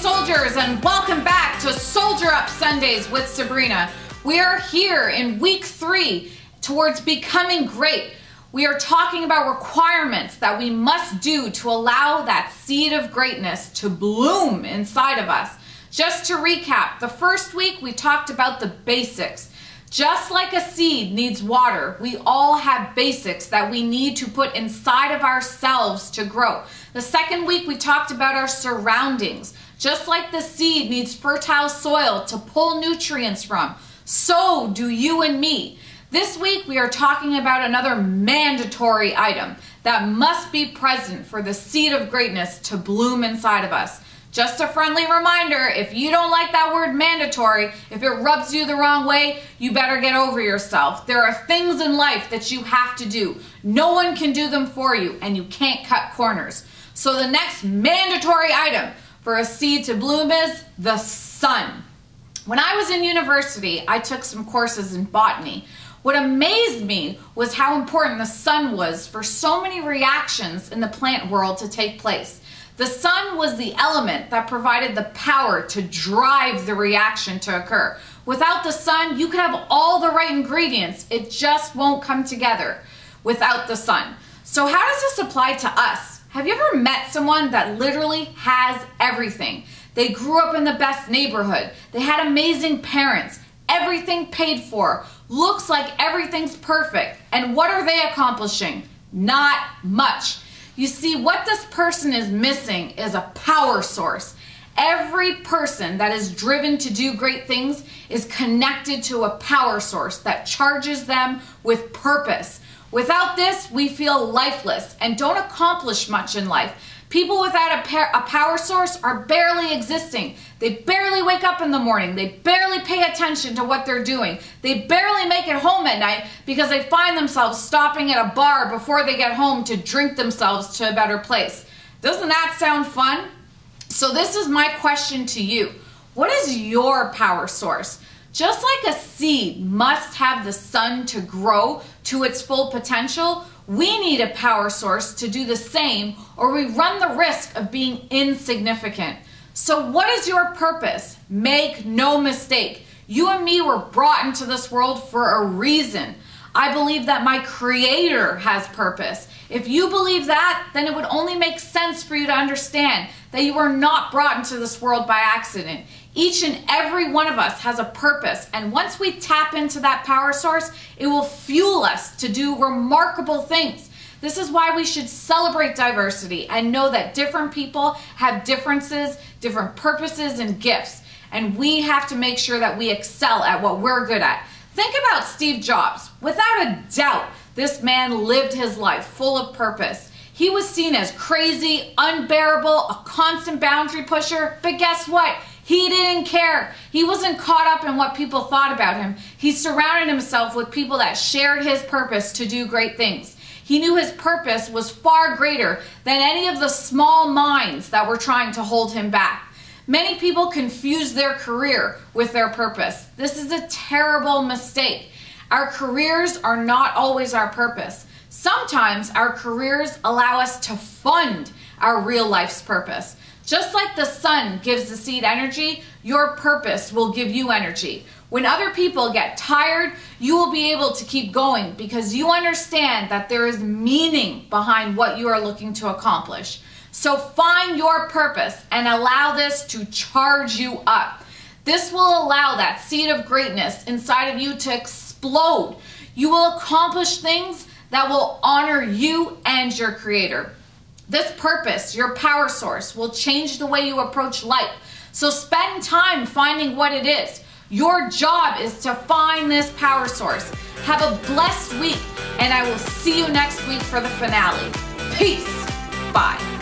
soldiers, and welcome back to Soldier Up Sundays with Sabrina. We are here in week 3 towards becoming great. We are talking about requirements that we must do to allow that seed of greatness to bloom inside of us. Just to recap, the first week we talked about the basics. Just like a seed needs water, we all have basics that we need to put inside of ourselves to grow. The second week we talked about our surroundings. Just like the seed needs fertile soil to pull nutrients from, so do you and me. This week we are talking about another mandatory item that must be present for the seed of greatness to bloom inside of us. Just a friendly reminder, if you don't like that word mandatory, if it rubs you the wrong way, you better get over yourself. There are things in life that you have to do. No one can do them for you, and you can't cut corners. So the next mandatory item for a seed to bloom is the sun. When I was in university, I took some courses in botany. What amazed me was how important the sun was for so many reactions in the plant world to take place. The sun was the element that provided the power to drive the reaction to occur. Without the sun, you could have all the right ingredients. It just won't come together without the sun. So how does this apply to us? Have you ever met someone that literally has everything? They grew up in the best neighborhood. They had amazing parents. Everything paid for. Looks like everything's perfect. And what are they accomplishing? Not much. You see, what this person is missing is a power source. Every person that is driven to do great things is connected to a power source that charges them with purpose. Without this, we feel lifeless and don't accomplish much in life. People without a power source are barely existing. They barely wake up in the morning. They barely pay attention to what they're doing. They barely make it home at night because they find themselves stopping at a bar before they get home to drink themselves to a better place. Doesn't that sound fun? So this is my question to you. What is your power source? Just like a seed must have the sun to grow to its full potential, we need a power source to do the same, or we run the risk of being insignificant. So what is your purpose? Make no mistake, you and me were brought into this world for a reason. I believe that my Creator has purpose. If you believe that, then it would only make sense for you to understand that you were not brought into this world by accident. Each and every one of us has a purpose, and once we tap into that power source, it will fuel us to do remarkable things. This is why we should celebrate diversity and know that different people have differences, different purposes and gifts, and we have to make sure that we excel at what we're good at. Think about Steve Jobs. Without a doubt, this man lived his life full of purpose. He was seen as crazy, unbearable, a constant boundary pusher, but guess what? He didn't care. He wasn't caught up in what people thought about him. He surrounded himself with people that shared his purpose to do great things. He knew his purpose was far greater than any of the small minds that were trying to hold him back. Many people confuse their career with their purpose. This is a terrible mistake. Our careers are not always our purpose. Sometimes our careers allow us to fund our real life's purpose. Just like the sun gives the seed energy, your purpose will give you energy. When other people get tired, you will be able to keep going because you understand that there is meaning behind what you are looking to accomplish. So find your purpose and allow this to charge you up. This will allow that seed of greatness inside of you to explode. You will accomplish things that will honor you and your Creator. This purpose, your power source, will change the way you approach life. So spend time finding what it is. Your job is to find this power source. Have a blessed week, and I will see you next week for the finale. Peace. Bye.